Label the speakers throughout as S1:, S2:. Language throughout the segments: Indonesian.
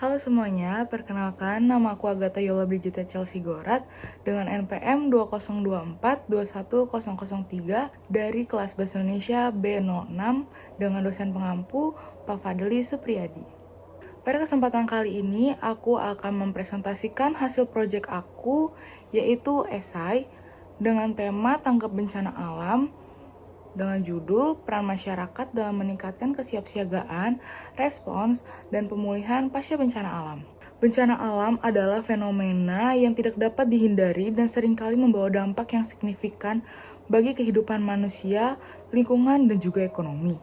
S1: Halo semuanya, perkenalkan nama aku Agatha Yola Brigita Chelsea Gorat dengan NPM 2024-21003 dari kelas Bahasa Indonesia B06 dengan dosen pengampu Pak Fadli Supriyadi. Pada kesempatan kali ini, aku akan mempresentasikan hasil proyek aku, yaitu esai dengan tema tanggap bencana alam, dengan judul Peran Masyarakat dalam Meningkatkan Kesiapsiagaan, Respons, dan Pemulihan Pasca Bencana Alam. Bencana alam adalah fenomena yang tidak dapat dihindari dan seringkali membawa dampak yang signifikan bagi kehidupan manusia, lingkungan, dan juga ekonomi.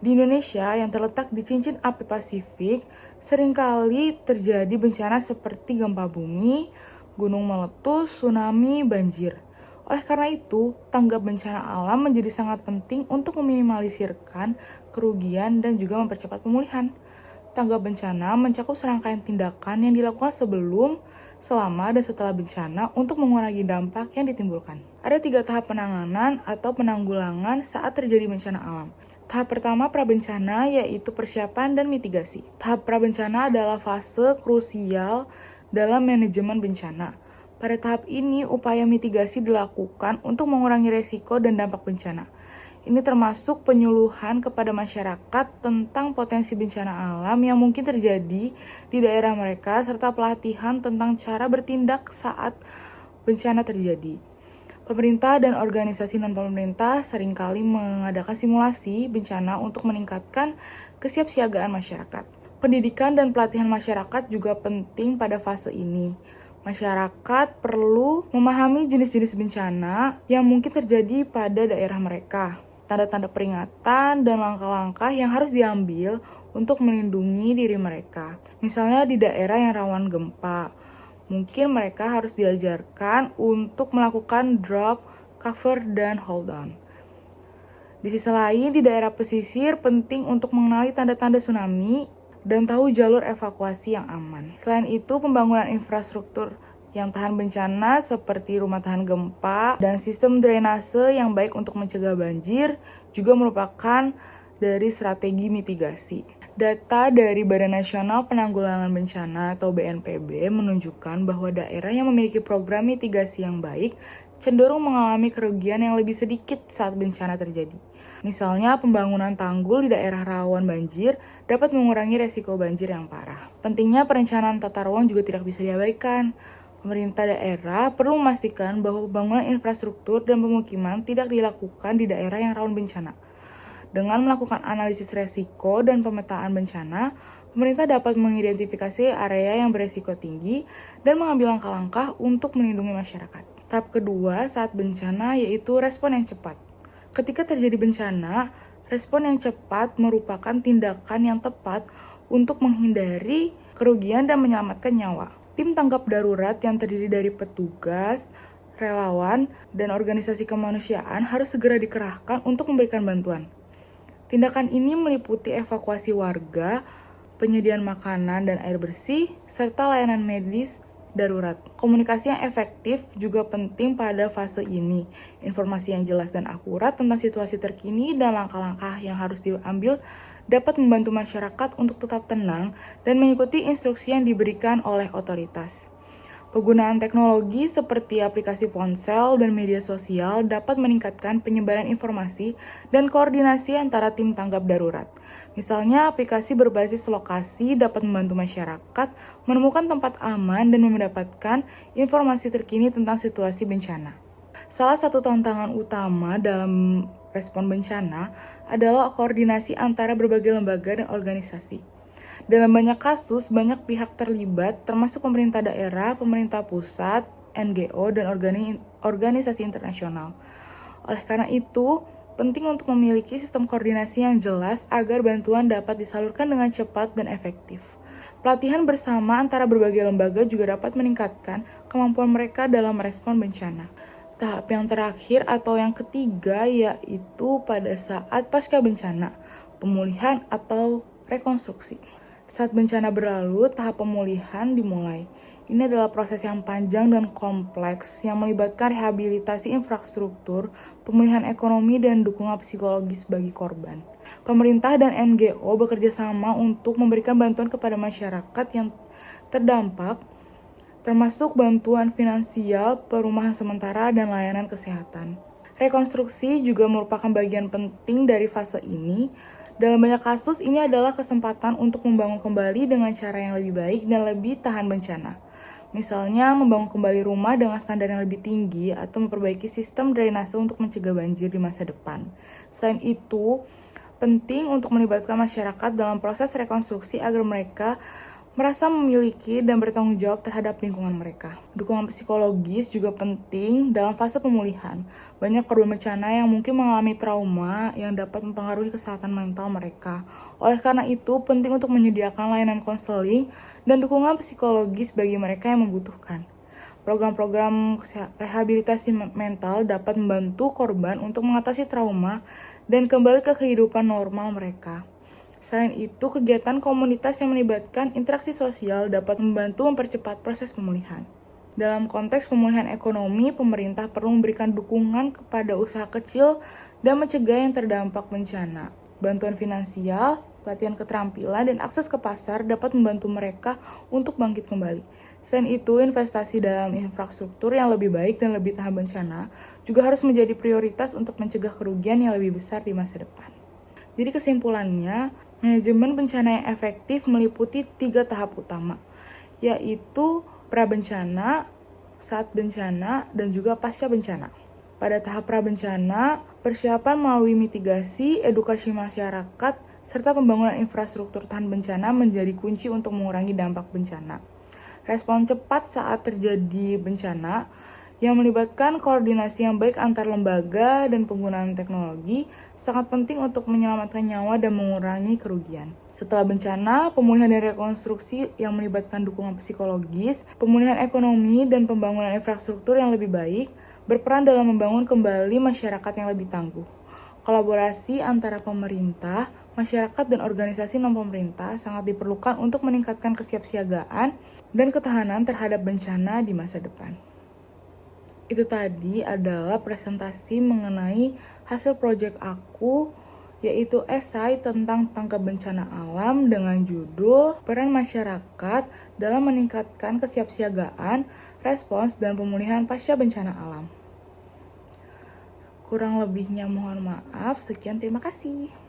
S1: Di Indonesia yang terletak di cincin api Pasifik, seringkali terjadi bencana seperti gempa bumi, gunung meletus, tsunami, banjir. Oleh karena itu, tanggap bencana alam menjadi sangat penting untuk meminimalisirkan kerugian dan juga mempercepat pemulihan. Tanggap bencana mencakup serangkaian tindakan yang dilakukan sebelum, selama, dan setelah bencana untuk mengurangi dampak yang ditimbulkan. Ada 3 tahap penanganan atau penanggulangan saat terjadi bencana alam. Tahap pertama prabencana yaitu persiapan dan mitigasi. Tahap prabencana adalah fase krusial dalam manajemen bencana. Pada tahap ini, upaya mitigasi dilakukan untuk mengurangi resiko dan dampak bencana. Ini termasuk penyuluhan kepada masyarakat tentang potensi bencana alam yang mungkin terjadi di daerah mereka, serta pelatihan tentang cara bertindak saat bencana terjadi. Pemerintah dan organisasi non-pemerintah seringkali mengadakan simulasi bencana untuk meningkatkan kesiapsiagaan masyarakat. Pendidikan dan pelatihan masyarakat juga penting pada fase ini. Masyarakat perlu memahami jenis-jenis bencana yang mungkin terjadi pada daerah mereka, tanda-tanda peringatan, dan langkah-langkah yang harus diambil untuk melindungi diri mereka. Misalnya di daerah yang rawan gempa, mungkin mereka harus diajarkan untuk melakukan drop, cover, dan hold on. Di sisi lain, di daerah pesisir penting untuk mengenali tanda-tanda tsunami dan tahu jalur evakuasi yang aman. Selain itu, pembangunan infrastruktur yang tahan bencana seperti rumah tahan gempa dan sistem drainase yang baik untuk mencegah banjir juga merupakan dari strategi mitigasi. Data dari Badan Nasional Penanggulangan Bencana atau BNPB menunjukkan bahwa daerah yang memiliki program mitigasi yang baik cenderung mengalami kerugian yang lebih sedikit saat bencana terjadi. Misalnya, pembangunan tanggul di daerah rawan banjir dapat mengurangi resiko banjir yang parah. Pentingnya perencanaan tata ruang juga tidak bisa diabaikan. Pemerintah daerah perlu memastikan bahwa pembangunan infrastruktur dan pemukiman tidak dilakukan di daerah yang rawan bencana. Dengan melakukan analisis resiko dan pemetaan bencana, pemerintah dapat mengidentifikasi area yang beresiko tinggi dan mengambil langkah-langkah untuk melindungi masyarakat. Tahap kedua saat bencana yaitu respon yang cepat. Ketika terjadi bencana, respon yang cepat merupakan tindakan yang tepat untuk menghindari kerugian dan menyelamatkan nyawa. Tim tanggap darurat yang terdiri dari petugas, relawan, dan organisasi kemanusiaan harus segera dikerahkan untuk memberikan bantuan. Tindakan ini meliputi evakuasi warga, penyediaan makanan dan air bersih, serta layanan medis darurat. Komunikasi yang efektif juga penting pada fase ini. Informasi yang jelas dan akurat tentang situasi terkini dan langkah-langkah yang harus diambil dapat membantu masyarakat untuk tetap tenang dan mengikuti instruksi yang diberikan oleh otoritas. Penggunaan teknologi seperti aplikasi ponsel dan media sosial dapat meningkatkan penyebaran informasi dan koordinasi antara tim tanggap darurat. Misalnya, aplikasi berbasis lokasi dapat membantu masyarakat menemukan tempat aman dan mendapatkan informasi terkini tentang situasi bencana. Salah satu tantangan utama dalam respon bencana adalah koordinasi antara berbagai lembaga dan organisasi. Dalam banyak kasus, banyak pihak terlibat, termasuk pemerintah daerah, pemerintah pusat, NGO, dan organisasi internasional. Oleh karena itu, penting untuk memiliki sistem koordinasi yang jelas agar bantuan dapat disalurkan dengan cepat dan efektif. Pelatihan bersama antara berbagai lembaga juga dapat meningkatkan kemampuan mereka dalam merespon bencana. Tahap yang terakhir atau yang ketiga yaitu pada saat pasca bencana, pemulihan atau rekonstruksi. Saat bencana berlalu, tahap pemulihan dimulai. Ini adalah proses yang panjang dan kompleks yang melibatkan rehabilitasi infrastruktur, pemulihan ekonomi, dan dukungan psikologis bagi korban. Pemerintah dan NGO bekerja sama untuk memberikan bantuan kepada masyarakat yang terdampak, termasuk bantuan finansial, perumahan sementara, dan layanan kesehatan. Rekonstruksi juga merupakan bagian penting dari fase ini. Dalam banyak kasus, ini adalah kesempatan untuk membangun kembali dengan cara yang lebih baik dan lebih tahan bencana. Misalnya, membangun kembali rumah dengan standar yang lebih tinggi atau memperbaiki sistem drainase untuk mencegah banjir di masa depan. Selain itu, penting untuk melibatkan masyarakat dalam proses rekonstruksi agar mereka merasa memiliki dan bertanggung jawab terhadap lingkungan mereka. Dukungan psikologis juga penting dalam fase pemulihan. Banyak korban bencana yang mungkin mengalami trauma yang dapat mempengaruhi kesehatan mental mereka. Oleh karena itu, penting untuk menyediakan layanan konseling dan dukungan psikologis bagi mereka yang membutuhkan. Program-program rehabilitasi mental dapat membantu korban untuk mengatasi trauma dan kembali ke kehidupan normal mereka. Selain itu, kegiatan komunitas yang melibatkan interaksi sosial dapat membantu mempercepat proses pemulihan. Dalam konteks pemulihan ekonomi, pemerintah perlu memberikan dukungan kepada usaha kecil dan mencegah yang terdampak bencana. Bantuan finansial, pelatihan keterampilan, dan akses ke pasar dapat membantu mereka untuk bangkit kembali. Selain itu, investasi dalam infrastruktur yang lebih baik dan lebih tahan bencana juga harus menjadi prioritas untuk mencegah kerugian yang lebih besar di masa depan. Jadi kesimpulannya, manajemen bencana yang efektif meliputi 3 tahap utama, yaitu pra-bencana, saat bencana, dan juga pasca bencana. Pada tahap pra-bencana, persiapan melalui mitigasi, edukasi masyarakat, serta pembangunan infrastruktur tahan bencana menjadi kunci untuk mengurangi dampak bencana. Respon cepat saat terjadi bencana yang melibatkan koordinasi yang baik antar lembaga dan penggunaan teknologi sangat penting untuk menyelamatkan nyawa dan mengurangi kerugian. Setelah bencana, pemulihan dan rekonstruksi yang melibatkan dukungan psikologis, pemulihan ekonomi, dan pembangunan infrastruktur yang lebih baik berperan dalam membangun kembali masyarakat yang lebih tangguh. Kolaborasi antara pemerintah, masyarakat, dan organisasi non-pemerintah sangat diperlukan untuk meningkatkan kesiapsiagaan dan ketahanan terhadap bencana di masa depan. Itu tadi adalah presentasi mengenai hasil proyek aku, yaitu esai tentang tanggap bencana alam dengan judul Peran Masyarakat dalam Meningkatkan Kesiapsiagaan, Respons, dan Pemulihan Pasca Bencana Alam. Kurang lebihnya mohon maaf. Sekian, terima kasih.